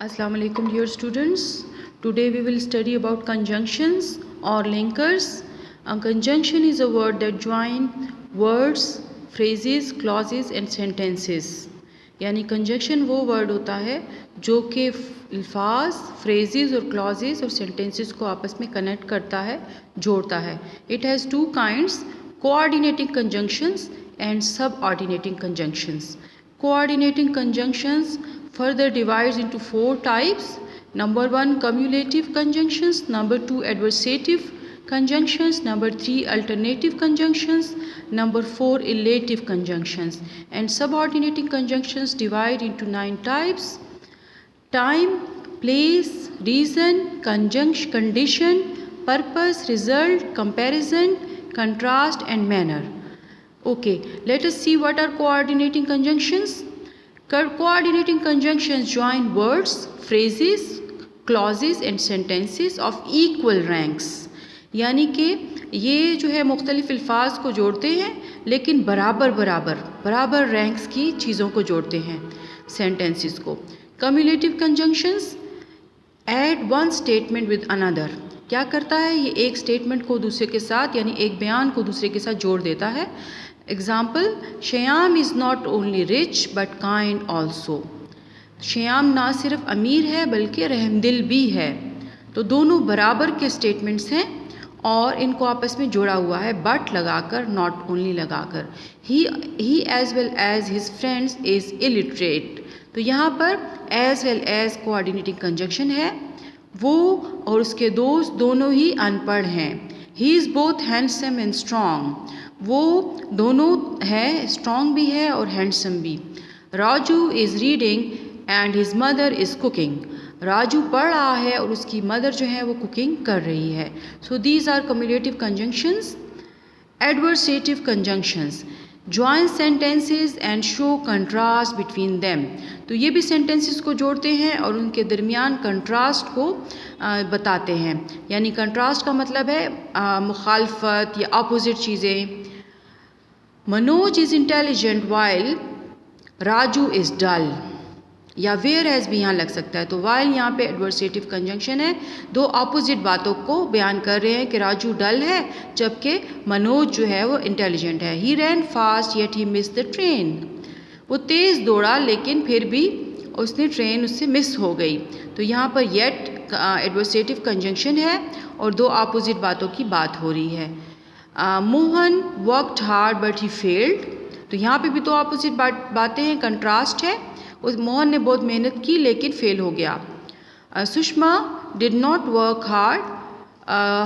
Assalamu alaikum dear students. Today we will study about conjunctions or linkers. A conjunction is a word that join words, phrases, clauses and sentences. यानी conjunction वो word होता है जो कि अल्फाज, phrases और clauses और sentences को आपस में connect करता है, जोड़ता है. It has two kinds, coordinating conjunctions and subordinating conjunctions. Coordinating conjunctions further divides into four types. Number one, cumulative conjunctions. Number two, adversative conjunctions. Number three, alternative conjunctions. Number four, elative conjunctions. And subordinating conjunctions divide into 9 types. Time, place, reason, condition, purpose, result, comparison, contrast and manner. Okay, let us see what are coordinating conjunctions. Coordinating conjunctions join words, phrases, clauses and sentences of equal ranks. यानी कि ये जो है मुख्तलिफ अल्फाज को जोड़ते हैं लेकिन बराबर रैंक्स की चीज़ों को जोड़ते हैं सेंटेंसेस को. Cumulative conjunctions add one statement with another. क्या करता है ये एक स्टेटमेंट को दूसरे के साथ यानी एक बयान को दूसरे के साथ जोड़ देता है. Example, Shyam is not only rich but kind also. Shyam ना सिर्फ अमीर है बल्कि रहमदिल भी है. तो दोनों बराबर के स्टेटमेंट्स हैं और इनको आपस में जोड़ा हुआ है बट लगाकर, नॉट ओनली लगाकर. He as well as his friends is illiterate. तो यहाँ पर as well as coordinating conjunction है. वो और उसके दोस्त दोनों ही अनपढ़ हैं. He is both handsome and strong. वो दोनों है, स्ट्रॉन्ग भी है और हैंडसम भी. Raju is reading and his mother is cooking. Raju पढ़ रहा है और उसकी मदर जो है वो कुकिंग कर रही है. So these are cumulative conjunctions. Adversative conjunctions join sentences and show contrast between them. तो ये भी सेंटेंसेस को जोड़ते हैं और उनके दरमियान कंट्रास्ट को बताते हैं. यानी कंट्रास्ट का मतलब है मुखालफत या अपोजिट चीज़ें. Manoj is intelligent while Raju is dull. या वेयर एज भी यहाँ लग सकता है. तो वाइल यहाँ पे एडवर्सेटिव कंजंक्शन है. दो अपोजिट बातों को बयान कर रहे हैं कि राजू डल है जबकि मनोज जो है वो इंटेलिजेंट है. He ran fast yet he miss the train. वो तेज़ दौड़ा लेकिन फिर भी उसने ट्रेन उससे मिस हो गई. तो यहाँ पर येट एडवर्सेटिव कंजंक्शन है और दो अपोजिट बातों की बात हो रही है. Mohan worked hard but he failed. तो यहाँ पे भी दो अपोजिट बातें हैं, कंट्रास्ट है. उस मोहन ने बहुत मेहनत की लेकिन फेल हो गया. Sushma did not work hard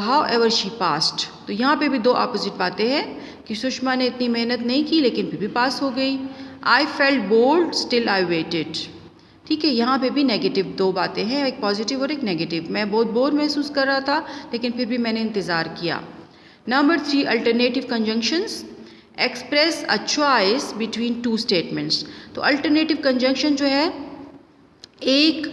how ever she passed. तो यहाँ पे भी दो अपोजिट बातें हैं कि सुषमा ने इतनी मेहनत नहीं की लेकिन फिर भी पास हो गई. I felt bold still I waited. ठीक है, यहाँ पे भी नेगेटिव दो बातें हैं, एक पॉजिटिव और एक नेगेटिव. मैं बहुत बोर महसूस कर रहा था लेकिन फिर भी मैंने इंतज़ार किया. Number 3, alternative conjunctions express a choice between two statements. तो अल्टरनेटिव कंजंक्शन जो है एक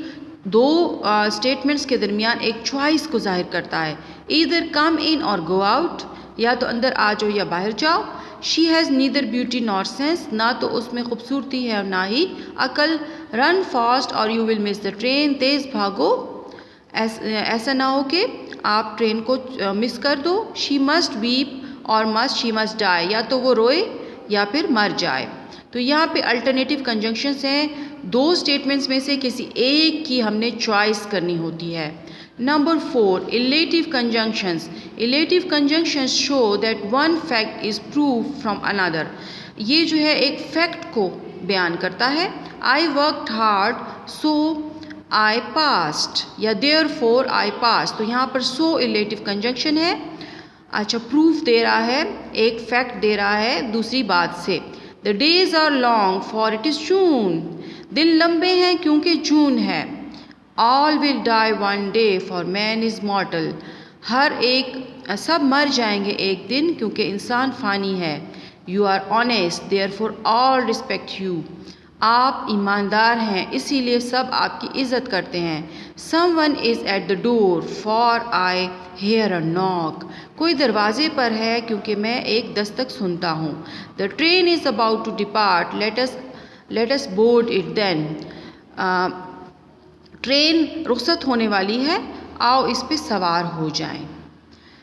दो स्टेटमेंट्स के दरमियान एक चॉइस को जाहिर करता है. ईदर कम इन और गो आउट. या तो अंदर आ जाओ या बाहर जाओ. She has neither beauty nor sense. ना तो उसमें खूबसूरती है और ना ही अकल. रन फास्ट और you will miss the train. तेज़ भागो, ऐसा ना हो कि आप ट्रेन को मिस कर दो. शी मस्ट वीप और शी मस्ट डाई. या तो वो रोए या फिर मर जाए. तो यहाँ पे अल्टरनेटिव कंजंक्शंस हैं. दो स्टेटमेंट्स में से किसी एक की हमने चॉइस करनी होती है. Number 4, illative conjunctions. Illative conjunctions show that one fact is prove from another. ये जो है एक फैक्ट को बयान करता है. I worked hard so I passed या देयर फोर आई पास. तो यहाँ पर सो इलेटिव कंजंक्शन है. अच्छा, प्रूफ दे रहा है, एक फैक्ट दे रहा है दूसरी बात से. The days are long for it is June. दिन लंबे हैं क्योंकि जून है. All will die one day for man is mortal. हर एक सब मर जाएंगे एक दिन क्योंकि इंसान फ़ानी है. You are honest therefore all respect you. आप ईमानदार हैं इसीलिए सब आपकी इज़्ज़त करते हैं. Someone is at the door for I hear a knock. कोई दरवाजे पर है क्योंकि मैं एक दस्तक सुनता हूँ. The train is about to depart let us board it then. Train रुखसत होने वाली है, आओ इस पे सवार हो जाएं।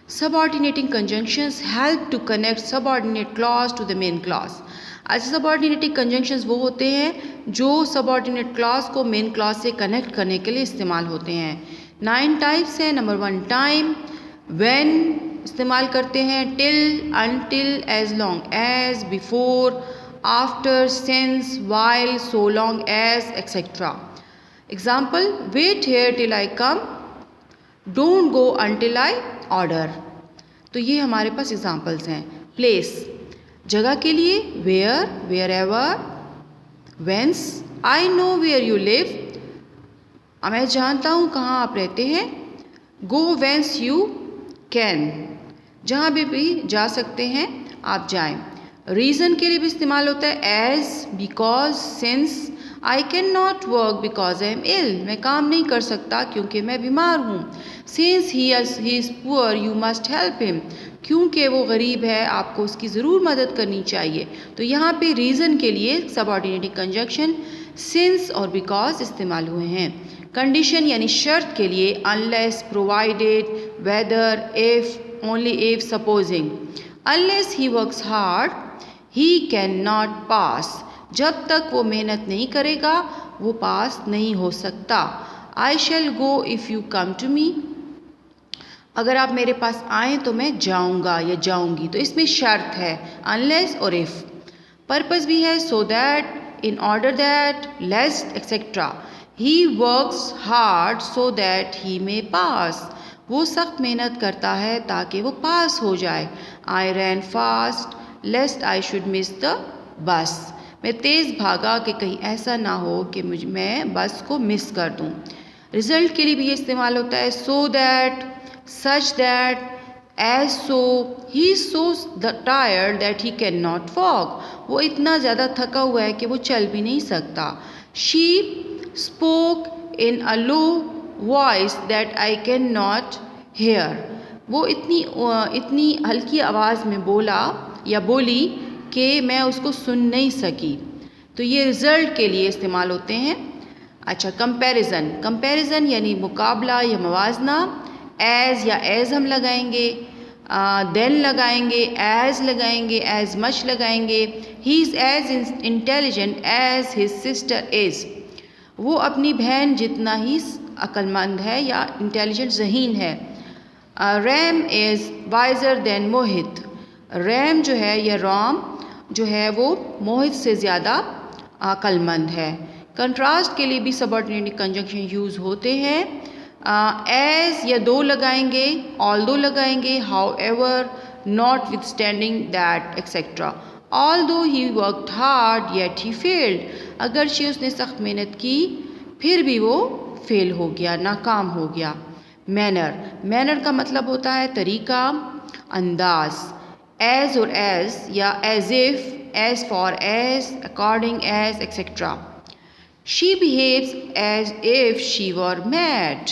Subordinating conjunctions help to connect subordinate clause to the main clause. अच्छा, सबऑर्डिनेटिंग कंजंक्शंस वो होते हैं जो सबऑर्डिनेट क्लॉज को मेन क्लॉज से कनेक्ट करने के लिए इस्तेमाल होते हैं। 9 टाइप्स हैं। नंबर 1 टाइम, व्हेन इस्तेमाल करते हैं, till, until, as long as, before, after, since, while, so long as, etcetera. Example, wait here till I come, don't go until I order. तो ये हमारे पास एग्जाम्पल्स हैं। प्लेस, जगह के लिए where, wherever, whence, I know where you live, मैं जानता हूँ कहाँ आप रहते हैं, गो वेंस यू कैन, जहाँ भी जा सकते हैं आप जाएं। रीज़न के लिए भी इस्तेमाल होता है, as, because, since, I can not work because I am ill, मैं काम नहीं कर सकता क्योंकि मैं बीमार हूँ। Since he is poor you must help him, क्योंकि वो गरीब है आपको उसकी ज़रूर मदद करनी चाहिए। तो यहाँ पे रीज़न के लिए सबऑर्डिनेटिंग कंजंक्शन सिंस और बिकॉज इस्तेमाल हुए हैं। कंडीशन यानी शर्त के लिए unless, provided, whether, if, only if, supposing. Unless he works hard he can not pass, जब तक वो मेहनत नहीं करेगा वो पास नहीं हो सकता। I shall go if you come to me, अगर आप मेरे पास आएँ तो मैं जाऊँगा या जाऊँगी। तो इसमें शर्त है अनलेस और इफ़। पर्पस भी है, so that, in order that, lest, etcetera. He works hard so that he may pass, वो सख्त मेहनत करता है ताकि वो पास हो जाए। I ran fast lest I should miss the bus, मैं तेज़ भागा कि कहीं ऐसा ना हो कि मैं बस को मिस कर दूँ। रिज़ल्ट के लिए भी ये इस्तेमाल होता है, so that, such that, as so, he so tired that he can not walk, वो इतना ज़्यादा थका हुआ है कि वो चल भी नहीं सकता। She spoke in a low voice that I can not here, वो इतनी हल्की आवाज़ में बोला या बोली कि मैं उसको सुन नहीं सकी। तो ये रिज़ल्ट के लिए इस्तेमाल होते हैं। अच्छा, कंपैरिजन, कंपैरिजन यानी मुकाबला या मवाजना। एज़ या एज़ हम लगाएंगे, देन लगाएंगे, एज़ लगाएंगे, एज़ मच लगाएंगे। He is as intelligent as his sister is, वो अपनी बहन जितना ही अक्लमंद है या इंटेलिजेंट ज़हीन है। Ram is wiser than Mohit, Ram जो है या राम जो है वो मोहित से ज़्यादा अक्लमंद है। कंट्रास्ट के लिए भी सबऑर्डिनेट कंजंक्शन यूज़ होते हैं। एज या दो लगाएंगे, ऑल्दो लगाएंगे, how ever, not with standing that, etcetera. Although he worked hard yet he failed, अगरचे उसने सख्त मेहनत की फिर भी वो फेल हो गया, नाकाम हो गया। मैनर, मैनर का मतलब होता है तरीका, अंदाज। एज और एज या as if, as for as, according as, etcetera. She behaves as if she were mad,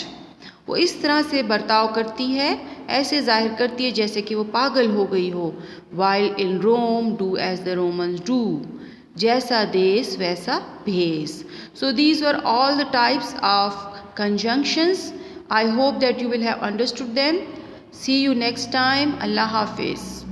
वो इस तरह से बर्ताव करती है, ऐसे जाहिर करती है जैसे कि वो पागल हो गई हो। While in Rome do as the Romans do, जैसा देश वैसा भेस। So these were all the types of conjunctions. I hope that you will have understood them. See you next time. Allah Hafiz.